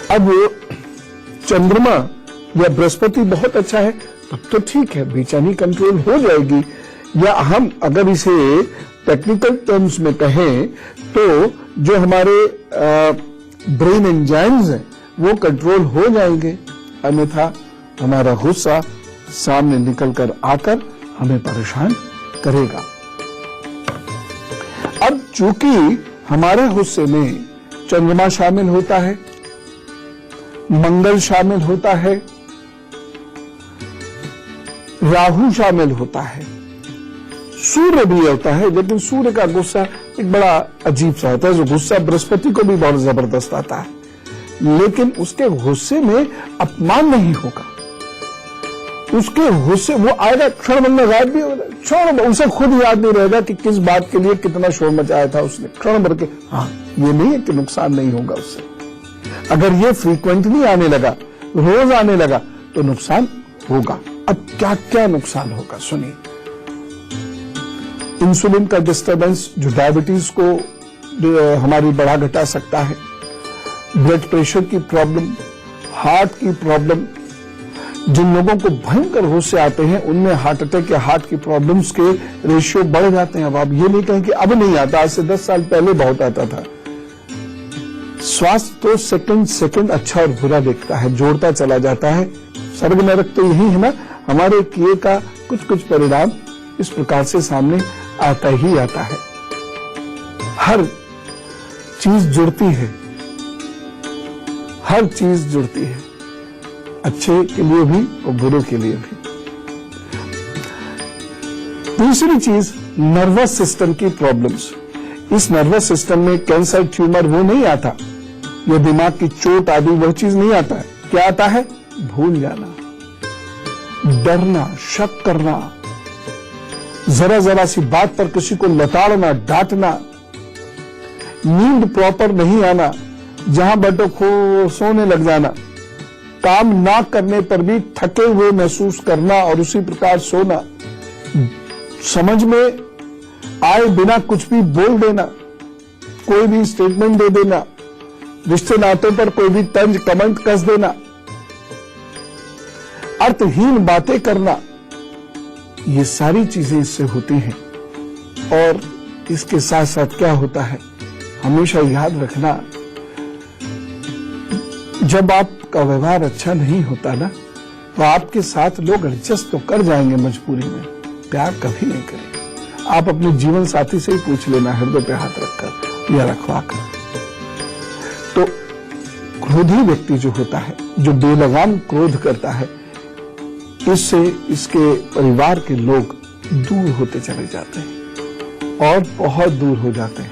अब चंद्रमा या बृहस्पति बहुत अच्छा है तब तो ठीक है, बेचैनी कंट्रोल हो जाएगी। या हम अगर इसे टेक्निकल टर्म्स में कहें तो जो हमारे ब्रेन एंजाइम्स हैं वो कंट्रोल हो जाएंगे, अन्यथा हमारा गुस्सा सामने निकलकर आकर हमें परेशान करेगा। अब चूंकि हमारे गुस्से में चंद्रमा शामिल होता है, मंगल शामिल होता है, राहु शामिल होता है, सूर्य भी होता है, लेकिन सूर्य का गुस्सा एक बड़ा अजीब सा होता है। जो गुस्सा बृहस्पति को भी बहुत जबरदस्त आता है, लेकिन उसके गुस्से में अपमान नहीं होगा। उसके गुस्से वो आएगा, क्षण भर में गायब भी होगा, क्षण उसे खुद याद नहीं रहेगा कि किस बात के लिए कितना शोर मचाया था उसने, क्षण भर के। हाँ, ये नहीं है कि नुकसान नहीं होगा उससे। अगर ये फ्रीक्वेंटली आने लगा, रोज आने लगा, तो नुकसान होगा। अब क्या क्या नुकसान होगा सुनिए। इंसुलिन का डिस्टर्बेंस जो डायबिटीज को हमारी बढ़ा घटा सकता है, ब्लड प्रेशर की प्रॉब्लम, हार्ट की प्रॉब्लम। जिन लोगों को भयंकर होश से आते हैं उनमें हार्ट अटैक या हार्ट की प्रॉब्लम्स के रेशियो बढ़ जाते हैं। अब आप ये नहीं कहें कि अब नहीं आता, आज से 10 साल पहले बहुत आता था। स्वास्थ्य तो सेकंड सेकंड अच्छा और बुरा देखता है, जोड़ता चला जाता है। स्वर्ग नरक तो यही है ना, हमारे किए का कुछ कुछ परिणाम इस प्रकार से सामने आता ही आता है। हर चीज जुड़ती है, हर चीज जुड़ती है, अच्छे के लिए भी और बुरे के लिए भी। दूसरी चीज नर्वस सिस्टम की प्रॉब्लम्स। इस नर्वस सिस्टम में कैंसर, ट्यूमर वो नहीं आता, या दिमाग की चोट आदि वह चीज नहीं आता है। क्या आता है? भूल जाना, डरना, शक करना, जरा जरा सी बात पर किसी को लताड़ना, डांटना, नींद प्रॉपर नहीं आना, जहां बैठो खो सोने लग जाना, काम ना करने पर भी थके हुए महसूस करना और उसी प्रकार सोना, समझ में आए बिना कुछ भी बोल देना, कोई भी स्टेटमेंट दे देना, रिश्ते नातों पर कोई भी तंज कमेंट कस देना, अर्थहीन बातें करना, ये सारी चीजें इससे होती हैं। और इसके साथ साथ क्या होता है, हमेशा याद रखना, जब आपका व्यवहार अच्छा नहीं होता ना, तो आपके साथ लोग एडजस्ट तो कर जाएंगे मजबूरी में, प्यार कभी नहीं करेंगे। आप अपने जीवन साथी से ही पूछ लेना, हृदय पे हाथ रखकर या रखवा कर। तो क्रोधी व्यक्ति जो होता है, जो बेलगाम क्रोध करता है, इससे इसके परिवार के लोग दूर होते चले जाते हैं और बहुत दूर हो जाते हैं।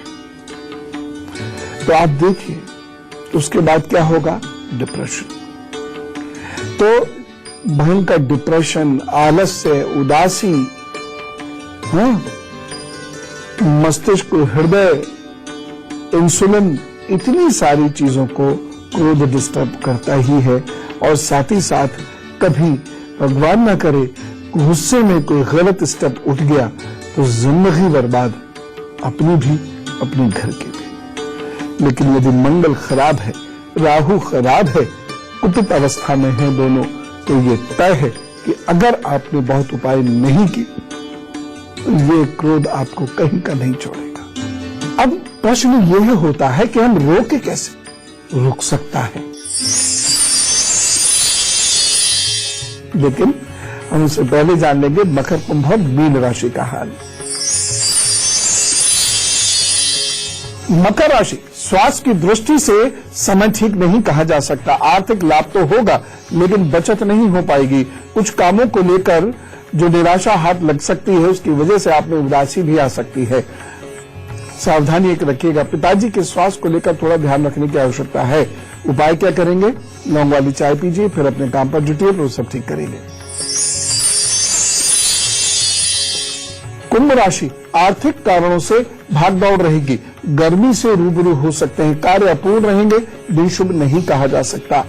तो आप देखिए उसके बाद क्या होगा, डिप्रेशन। तो भयंकर डिप्रेशन, आलस्य, उदासी, मस्तिष्क, हृदय, इंसुलिन, इतनी सारी चीजों को क्रोध डिस्टर्ब करता ही है। और साथ ही साथ कभी भगवान न करे गुस्से में कोई गलत स्टेप उठ गया तो जिंदगी बर्बाद, अपनी भी अपने घर की भी। लेकिन यदि मंगल खराब है, राहु खराब है, कुपित अवस्था में है दोनों, तो ये तय है कि अगर आपने बहुत उपाय नहीं की तो ये क्रोध आपको कहीं का नहीं छोड़ेगा। अब प्रश्न यह होता है कि हम रोके कैसे? रुक सकता है, लेकिन हम उससे पहले जान लेंगे मकर, कुंभ और मीन राशि का हाल। मकर राशि, स्वास्थ्य की दृष्टि से समय ठीक नहीं कहा जा सकता। आर्थिक लाभ तो होगा लेकिन बचत नहीं हो पाएगी। कुछ कामों को लेकर जो निराशा हाथ लग सकती है, उसकी वजह से आप में उदासी भी आ सकती है। सावधानी एक रखिएगा। पिताजी के स्वास्थ्य को लेकर थोड़ा ध्यान रखने की आवश्यकता है। उपाय क्या करेंगे? लौंग वाली चाय पीजिए, फिर अपने काम पर जुटिए, तो सब ठीक करेंगे। कुंभ राशि, आर्थिक कारणों से भागदौड़ रहेगी, गर्मी से रूबरू हो सकते हैं, कार्य अपूर्ण रहेंगे, दिन शुभ नहीं कहा जा सकता।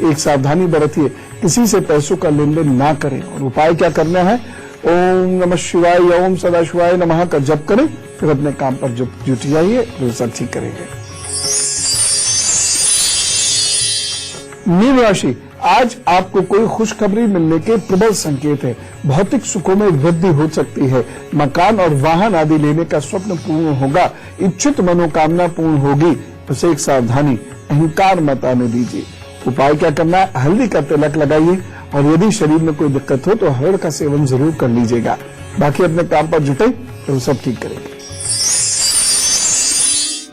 एक सावधानी बरतिए, किसी से पैसों का लेन देन ना करें। और उपाय क्या करना है? ओम नमः शिवाय, ओम सदाशिवाय नमः का जप करें, फिर अपने काम पर जुट जाइए, तो सब ठीक करेंगे। मीन राशि, आज आपको कोई खुशखबरी मिलने के प्रबल संकेत है। भौतिक सुखों में वृद्धि हो सकती है। मकान और वाहन आदि लेने का स्वप्न पूर्ण होगा। इच्छित मनोकामना पूर्ण होगी। बस एक सावधानी, अहंकार मत आने दीजिए। उपाय क्या करना है? हल्दी का तिलक लगाइए, और यदि शरीर में कोई दिक्कत हो तो हर्ड़ का सेवन जरूर कर लीजिएगा। बाकी अपने काम पर जुटे तो सब ठीक करेंगे।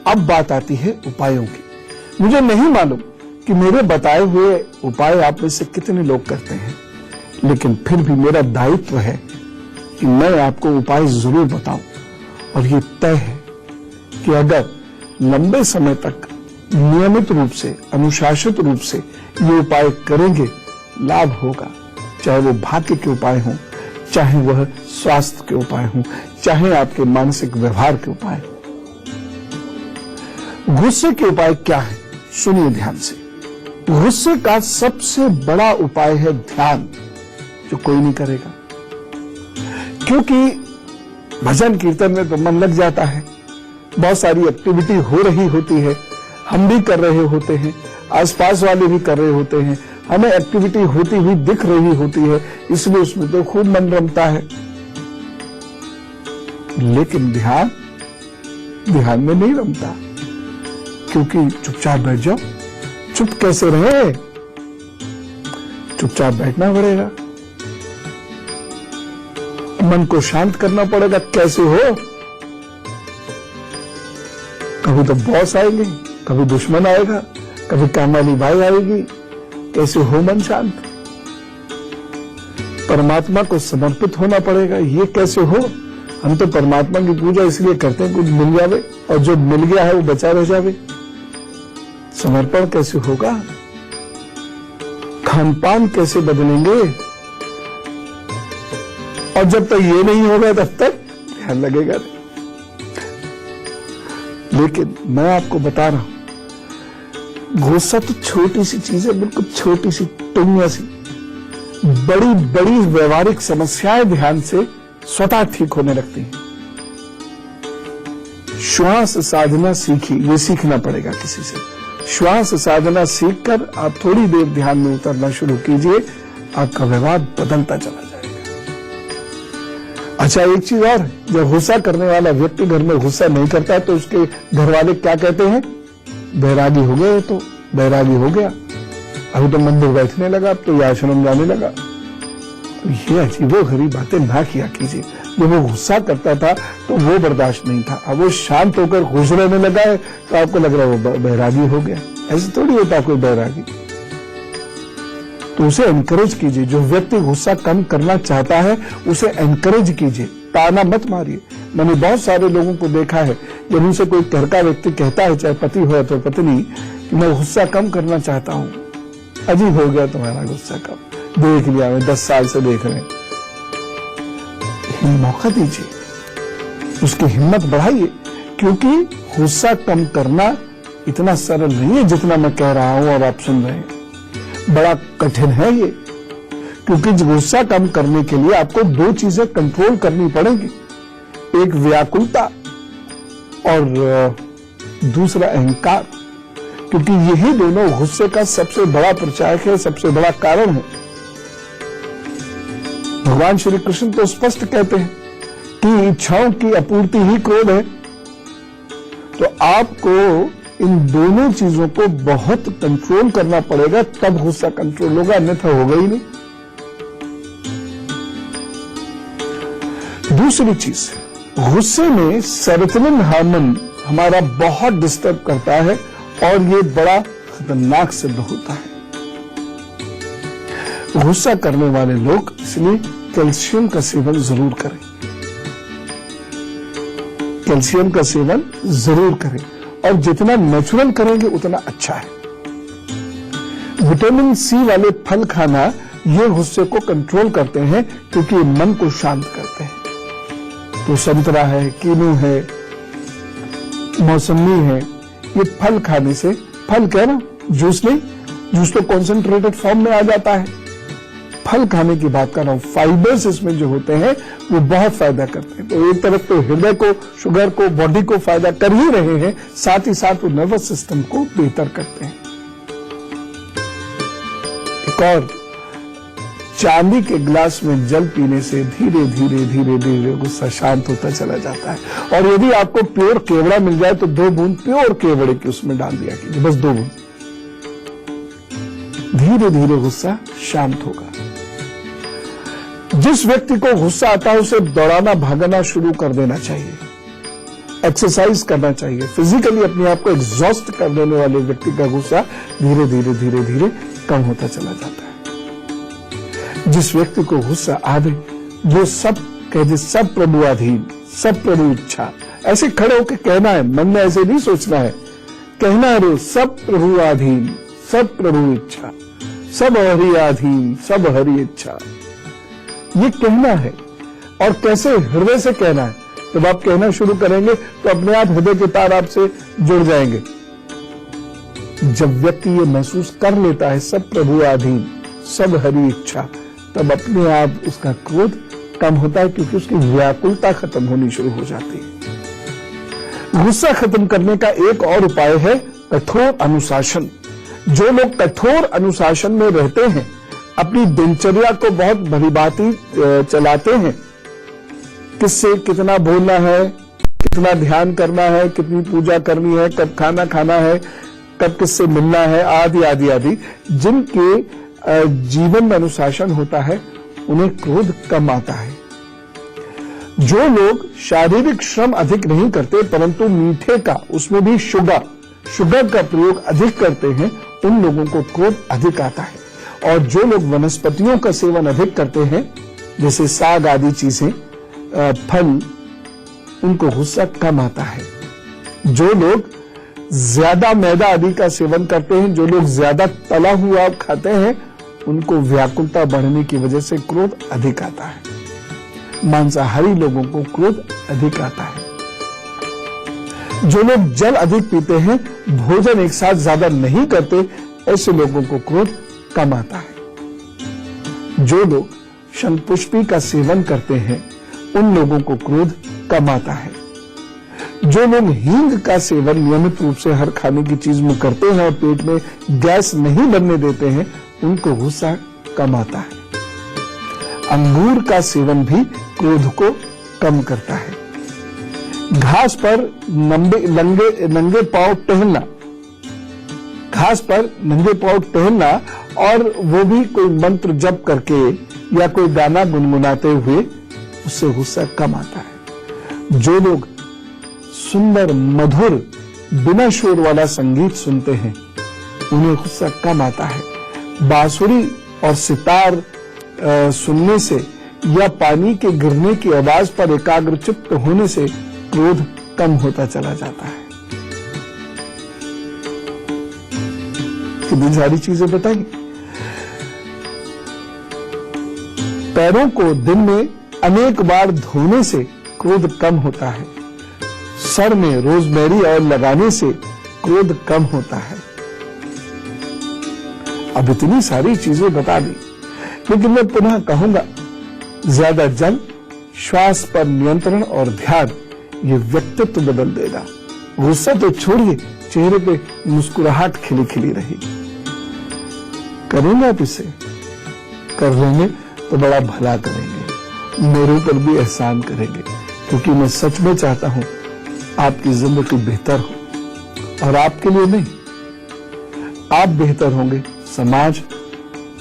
अब बात आती है उपायों की। मुझे नहीं मालूम कि मेरे बताए हुए उपाय आप में से कितने लोग करते हैं, लेकिन फिर भी मेरा दायित्व है कि मैं आपको उपाय जरूर बताऊं। और ये तय है कि अगर लंबे समय तक नियमित रूप से, अनुशासित रूप से ये उपाय करेंगे, लाभ होगा। चाहे वो भाग्य के उपाय हों, चाहे वह स्वास्थ्य के उपाय हों, चाहे आपके मानसिक व्यवहार के उपाय हों। गुस्से के उपाय क्या है? सुनिए ध्यान से। गुस्से का सबसे बड़ा उपाय है ध्यान, जो कोई नहीं करेगा। क्योंकि भजन कीर्तन में तो मन लग जाता है, बहुत सारी एक्टिविटी हो रही होती है, हम भी कर रहे होते हैं, आसपास वाले भी कर रहे होते हैं, हमें एक्टिविटी होती हुई दिख रही होती है, इसलिए उसमें तो खूब मन रमता है। लेकिन ध्यान में नहीं रमता, क्योंकि चुपचाप बैठ जाओ। चुप कैसे रहे? चुपचाप बैठना पड़ेगा, मन को शांत करना पड़ेगा। कैसे हो? कभी तो बॉस आएंगे, कभी दुश्मन आएगा, कभी काम वाली भाई आएगी। कैसे हो मन शांत? परमात्मा को समर्पित होना पड़ेगा। ये कैसे हो? हम तो परमात्मा की पूजा इसलिए करते हैं कुछ मिल जावे, और जो मिल गया है वो बचा रह जावे। समर्पण कैसे होगा? खान पान कैसे बदलेंगे? और जब तक ये नहीं होगा तब तक ध्यान लगेगा नहीं। लेकिन मैं आपको बता रहा हूं, गुस्सा तो छोटी सी चीज है, बिल्कुल छोटी सी टुंगिया सी। बड़ी बड़ी व्यवहारिक समस्याएं ध्यान से स्वतः ठीक होने लगती हैं। श्वास साधना सीखी, ये सीखना पड़ेगा किसी से। श्वास साधना सीखकर आप थोड़ी देर ध्यान में उतरना शुरू कीजिए, आपका व्यवहार बदलता चला जाएगा। अच्छा, एक चीज और, जब गुस्सा करने वाला व्यक्ति घर में गुस्सा नहीं करता तो उसके घर वाले क्या कहते हैं? बैरागी हो गया। तो बैरागी हो गया, अभी तो मंदिर बैठने लगा, अब तो आश्रम जाने लगा। तो ये अजीबोगरीब बातें ना किया कीजिए। जब वो गुस्सा करता था तो वो बर्दाश्त नहीं था, अब वो शांत होकर खुश रहने लगा है तो आपको लग रहा है वो बैरागी हो गया। ऐसे थोड़ी होता कोई बैरागी। तो उसे एनकरेज कीजिए। जो व्यक्ति गुस्सा कम करना चाहता है उसे एनकरेज कीजिए, ताना मत मारिए। मैंने बहुत सारे लोगों को देखा है, जब उनसे कोई घर का व्यक्ति कहता है, चाहे पति हो या पत्नी, कि मैं गुस्सा कम करना चाहता हूं, अजीब हो गया तुम्हारा गुस्सा कम, देख लिया, मैं 10 साल से देख रहे हैं। मौका दीजिए, उसकी हिम्मत बढ़ाइए, क्योंकि गुस्सा कम करना इतना सरल नहीं है जितना मैं कह रहा हूं और आप सुन रहे हैं। बड़ा कठिन है ये, क्योंकि गुस्सा कम करने के लिए आपको 2 चीजें कंट्रोल करनी पड़ेंगी। एक व्याकुलता और दूसरा अहंकार, क्योंकि यही दोनों गुस्से का सबसे बड़ा प्रचारक है, सबसे बड़ा कारण है। भगवान श्री कृष्ण तो स्पष्ट कहते हैं कि इच्छाओं की आपूर्ति ही क्रोध है। तो आपको इन दोनों चीजों को बहुत कंट्रोल करना पड़ेगा, तब गुस्सा कंट्रोल होगा, अन्यथा होगा ही नहीं। दूसरी चीज, गुस्से में सेरोटोनिन हार्मोन हमारा बहुत डिस्टर्ब करता है और ये बड़ा खतरनाक सिद्ध होता है। गुस्सा करने वाले लोग इसलिए कैल्शियम का सेवन जरूर करें। कैल्शियम का सेवन जरूर करें, और जितना नेचुरल करेंगे उतना अच्छा है। विटामिन सी वाले फल खाना ये गुस्से को कंट्रोल करते हैं, क्योंकि मन को शांत करते हैं। तो संतरा है, कीनू है, मौसमी है, ये फल खाने से, फल क्या ना, जूस नहीं, जूस तो कॉन्सेंट्रेटेड फॉर्म में आ जाता है। फल खाने की बात कर रहा हूं, फाइबर्स इसमें जो होते हैं वो बहुत फायदा करते हैं। तो एक तरफ तो हृदय को, शुगर को, बॉडी को फायदा कर ही रहे हैं, साथ ही साथ वो नर्वस सिस्टम को बेहतर करते हैं। एक और, चांदी के गिलास में जल पीने से धीरे धीरे धीरे धीरे गुस्सा शांत होता चला जाता है। और यदि आपको प्योर केवड़ा मिल जाए तो 2 बूंद प्योर केवड़े की उसमें डाल दिया कीजिए, बस 2 बूंद, धीरे धीरे गुस्सा शांत होगा। जिस व्यक्ति को गुस्सा आता है उसे दौड़ाना भागना शुरू कर देना चाहिए, एक्सरसाइज करना चाहिए। फिजिकली अपने आप को एग्जॉस्ट कर देने वाले व्यक्ति का गुस्सा धीरे धीरे धीरे धीरे कम होता चला जाता है। जिस व्यक्ति को गुस्सा आवे, जो सब कह दे, सब प्रभु अधीन, सब प्रभु इच्छा, ऐसे खड़े होकर कहना है, मन में ऐसे नहीं सोचना है, कहना है रोज, सब प्रभु अधीन, सब प्रभु इच्छा, सब हरि अधीन, सब हरि इच्छा, ये कहना है। और कैसे? हृदय से कहना है। जब आप कहना शुरू करेंगे तो अपने आप हृदय के तार आपसे जुड़ जाएंगे। जब व्यक्ति ये महसूस कर लेता है सब प्रभु अधीन, सब हरि इच्छा, तब अपने आप उसका क्रोध कम होता है क्योंकि उसकी व्याकुलता खत्म होनी शुरू हो जाती है। गुस्सा खत्म करने का एक और उपाय है कठोर अनुशासन। जो लोग कठोर अनुशासन में रहते हैं, अपनी दिनचर्या को बहुत भलीभांति चलाते हैं, किससे कितना बोलना है, कितना ध्यान करना है, कितनी पूजा करनी है, कब खाना खाना है, कब किससे मिलना है, आदि आदि आदि, जिनके जीवन में अनुशासन होता है, उन्हें क्रोध कम आता है। जो लोग शारीरिक श्रम अधिक नहीं करते परंतु मीठे का, उसमें भी शुगर का प्रयोग अधिक करते हैं, उन लोगों को क्रोध अधिक आता है। और जो लोग वनस्पतियों का सेवन अधिक करते हैं, जैसे साग आदि चीजें, फल, उनको गुस्सा कम आता है। जो लोग ज्यादा मैदा आदि का सेवन करते हैं, जो लोग ज्यादा तला हुआ खाते हैं, उनको व्याकुलता बढ़ने की वजह से क्रोध अधिक आता है। मांसाहारी लोगों को क्रोध अधिक आता है। जो लोग जल अधिक पीते हैं, भोजन एक साथ ज्यादा नहीं करते, ऐसे लोगों को क्रोध कम आता है। जो लोग शंखपुष्पी का सेवन करते हैं, उन लोगों को क्रोध कम आता है। जो लोग हींग का सेवन नियमित रूप से हर खाने की चीज में करते हैं और पेट में गैस नहीं बनने देते हैं, उनको गुस्सा कम आता है। अंगूर का सेवन भी क्रोध को कम करता है। घास पर नंगे पांव टहलना, घास पर नंगे पांव टहलना, और वो भी कोई मंत्र जप करके या कोई गाना गुनगुनाते हुए, उससे गुस्सा कम आता है। जो लोग सुंदर मधुर बिना शोर वाला संगीत सुनते हैं, उन्हें गुस्सा कम आता है। बांसुरी और सितार सुनने से या पानी के गिरने की आवाज पर एकाग्रचित्त होने से क्रोध कम होता चला जाता है। कितनी सारी चीजें बताई। पैरों को दिन में अनेक बार धोने से क्रोध कम होता है। सर में रोजमेरी ऑयल लगाने से क्रोध कम होता है। अब इतनी सारी चीजें बता दी, लेकिन मैं पुनः कहूंगा, ज्यादा जल, श्वास पर नियंत्रण और ध्यान, ये व्यक्तित्व बदल देगा। गुस्सा तो छोड़िए, चेहरे पे मुस्कुराहट खिली खिली रहेगी। करेंगे आप इसे? कर लेंगे तो बड़ा भला करेंगे, मेरे ऊपर भी एहसान करेंगे, क्योंकि मैं सच में चाहता हूं आपकी जिंदगी बेहतर हो। और आपके लिए नहीं, आप बेहतर होंगे, समाज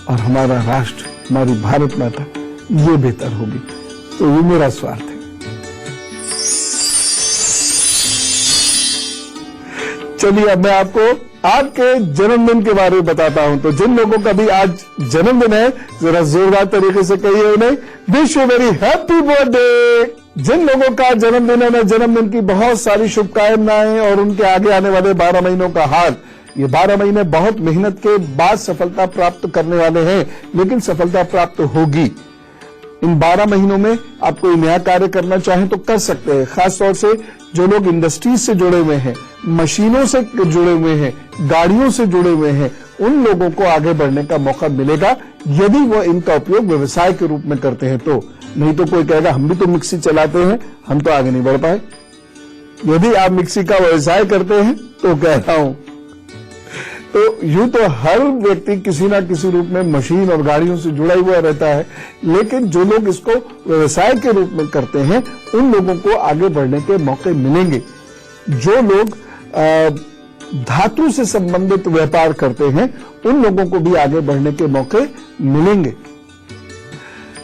और हमारा राष्ट्र, हमारी भारत माता, ये बेहतर होगी। तो ये मेरा स्वार्थ है। चलिए अब मैं आपको आपके जन्मदिन के बारे में बताता हूं। तो जिन लोगों का भी आज जन्मदिन है, जरा जोरदार तरीके से कहिए उन्हें wish you very happy birthday. जिन लोगों का जन्मदिन है, मैं जन्मदिन की बहुत सारी शुभकामनाएं और उनके आगे आने वाले 12 महीनों का हाल। ये 12 महीने बहुत मेहनत के बाद सफलता प्राप्त करने वाले हैं, लेकिन सफलता प्राप्त होगी। इन 12 महीनों में आप कोई नया कार्य करना चाहें तो कर सकते हैं। खासतौर से जो लोग इंडस्ट्रीज से जुड़े हुए हैं, मशीनों से जुड़े हुए हैं, गाड़ियों से जुड़े हुए हैं, उन लोगों को आगे बढ़ने का मौका मिलेगा यदि वो इनका उपयोग व्यवसाय के रूप में करते हैं तो। नहीं तो कोई कहेगा हम भी तो मिक्सी चलाते हैं, हम तो आगे नहीं बढ़ पाए। यदि आप मिक्सी का व्यवसाय करते हैं तो कह रहा हूं, तो यूं तो हर व्यक्ति किसी ना किसी रूप में मशीन और गाड़ियों से जुड़ा हुआ रहता है, लेकिन जो लोग इसको व्यवसाय के रूप में करते हैं, उन लोगों को आगे बढ़ने के मौके मिलेंगे। जो लोग धातु से संबंधित व्यापार करते हैं, उन लोगों को भी आगे बढ़ने के मौके मिलेंगे।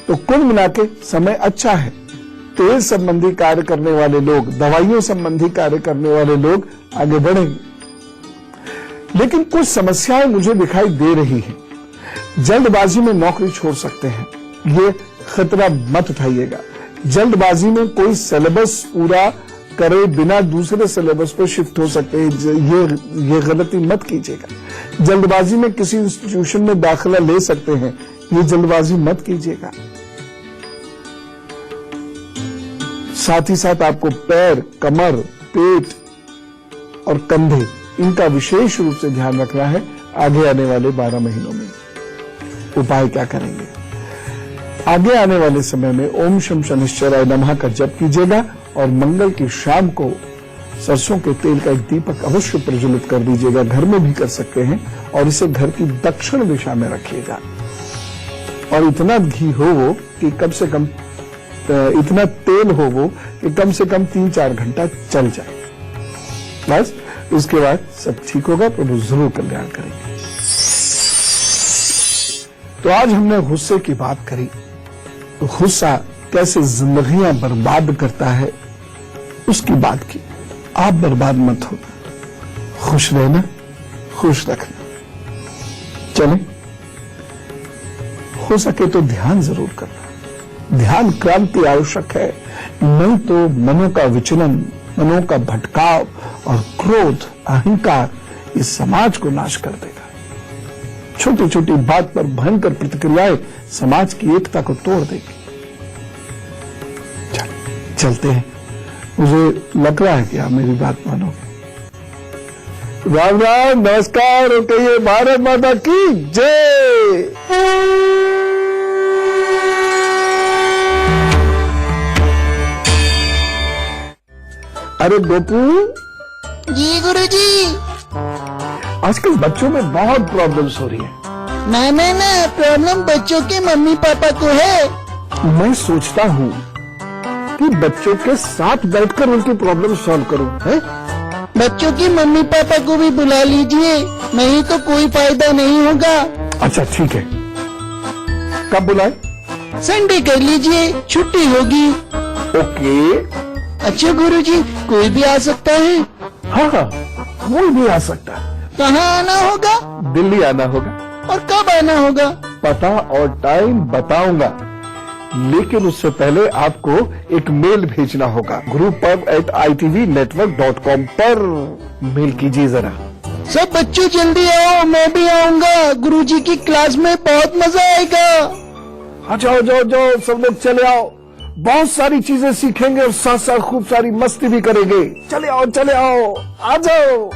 तो कुल मिला के समय अच्छा है। तेल संबंधी कार्य करने वाले लोग, दवाइयों संबंधी कार्य करने वाले लोग आगे बढ़ेंगे। लेकिन कुछ समस्याएं मुझे दिखाई दे रही हैं। जल्दबाजी में नौकरी छोड़ सकते हैं, ये खतरा मत उठाइएगा। जल्दबाजी में कोई सिलेबस पूरा करे बिना दूसरे सिलेबस पर शिफ्ट हो सकते हैं, ये गलती मत कीजिएगा। जल्दबाजी में किसी इंस्टीट्यूशन में दाखिला ले सकते हैं, ये जल्दबाजी मत कीजिएगा। साथ ही साथ आपको पैर, कमर, पेट और कंधे, इनका विशेष रूप से ध्यान रखना है आगे आने वाले 12 महीनों में। उपाय क्या करेंगे? आगे आने वाले समय में ओम शम शनिश्चराय नमः का जप कीजिएगा और मंगल की शाम को सरसों के तेल का एक दीपक अवश्य प्रज्वलित कर दीजिएगा। घर में भी कर सकते हैं और इसे घर की दक्षिण दिशा में रखिएगा और इतना घी हो वो कि कम से कम इतना तेल हो वो कि कम से कम 3-4 घंटा चल जाए। बस इसके बाद सब ठीक होगा, प्रभु जरूर कल्याण करेंगे। तो आज हमने गुस्से की बात करी। गुस्सा कैसे जिंदगियां बर्बाद करता है उसकी बात की। आप बर्बाद मत हो, खुश रहना, खुश रखना। चले, हो सके तो ध्यान जरूर करना। ध्यान क्रांति आवश्यक है, नहीं तो मनों का विचलन, मनों का भटकाव और क्रोध, अहंकार इस समाज को नाश कर देगा। छोटी छोटी बात पर भयंकर प्रतिक्रियाएं समाज की एकता को तोड़ देगी। चलते हैं, मुझे लग रहा है कि आप मेरी बात मानोगे। राम राम, नमस्कार और कहिए भारत माता की जय। अरे गोपू जी गुरुजी। आजकल बच्चों में बहुत प्रॉब्लम्स हो रही है। ना प्रॉब्लम बच्चों के मम्मी पापा को है। मैं सोचता हूँ कि बच्चों के साथ बैठकर उनकी प्रॉब्लम सॉल्व करूँ, है? बच्चों के मम्मी पापा को भी बुला लीजिए, नहीं तो कोई फायदा नहीं होगा। अच्छा ठीक है, कब बुलाए? संडे कर लीजिए, छुट्टी होगी। ओके। अच्छा गुरुजी, कोई भी आ सकता है? हाँ, कोई भी आ सकता है। कहाँ आना होगा? दिल्ली आना होगा। और कब आना होगा? पता और टाइम बताऊंगा, लेकिन उससे पहले आपको एक मेल भेजना होगा। gurupub@itvnetwork.com पर मेल कीजिए जरा। सब बच्चों जल्दी आओ, मैं भी आऊंगा। गुरुजी की क्लास में बहुत मजा आएगा। अच्छा जाओ, सब लोग चले आओ। बहुत सारी चीजें सीखेंगे और साथ साथ खूब सारी मस्ती भी करेंगे। चले आओ, आ जाओ।